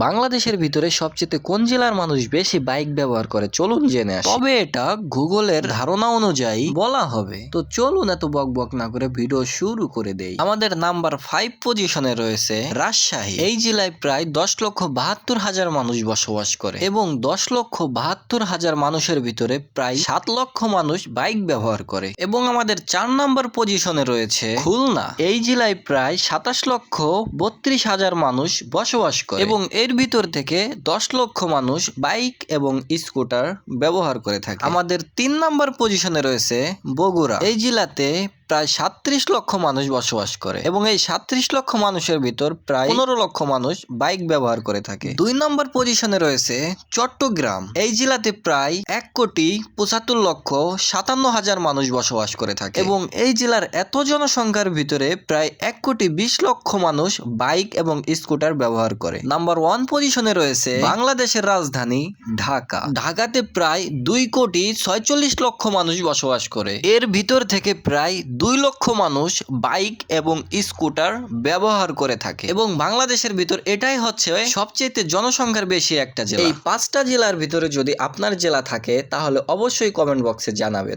বাংলাদেশের ভিতরে সবচেয়ে কোন জেলার মানুষ বেশি বাইক ব্যবহার করে চলুন জেনে আসি। তবে এটা গুগলের ধারণা অনুযায়ী বলা হবে। তো চলুন এত বকবক না করে ভিডিও শুরু করে দেই। আমাদের নাম্বার 5 পজিশনে রয়েছে রাজশাহী। এই জেলায় প্রায় 10,72,000 মানুষ বসবাস করে এবং 10,72,000 মানুষের ভিতরে প্রায় 7 লক্ষ মানুষ বাইক ব্যবহার করে। এবং আমাদের 4 নাম্বার পজিশনে রয়েছে খুলনা। এই জেলায় প্রায় 27,32,000 মানুষ বসবাস করে এবং এর ভিতর থেকে 10 লক্ষ মানুষ বাইক এবং স্কুটার ব্যবহার করে থাকে। আমাদের 3 নাম্বার পজিশনে রয়েছে বগুড়া। এই জেলাতে প্রায় 37 লক্ষ মানুষ বসবাস করে এবং এই 37 লক্ষ মানুষের ভিতর প্রায় 15 লক্ষ মানুষ বাইক ব্যবহার করে থাকে। 2 নম্বর পজিশনে রয়েছে চট্টগ্রাম। এই জেলাতে প্রায় 1,75,57,000 মানুষ বসবাস করে থাকে এবং এই জেলার এত জনসংখ্যার ভিতরে প্রায় 1,20,00,000 মানুষ বাইক এবং স্কুটার ব্যবহার করে। নাম্বার 1 পজিশনে রয়েছে বাংলাদেশের রাজধানী ঢাকা। ঢাকাতে প্রায় 2,46,00,000 মানুষ বসবাস করে। এর ভিতর থেকে প্রায় 2 লক্ষ মানুষ বাইক এবং স্কুটার ব্যবহার করে থাকে এবং বাংলাদেশের ভিতর এটাই হচ্ছে সবচেয়ে জনসংখ্যার বেশি একটা জেলা। এই 5টা জেলার ভিতরে যদি আপনার জেলা থাকে তাহলে অবশ্যই কমেন্ট বক্সে জানাবেন।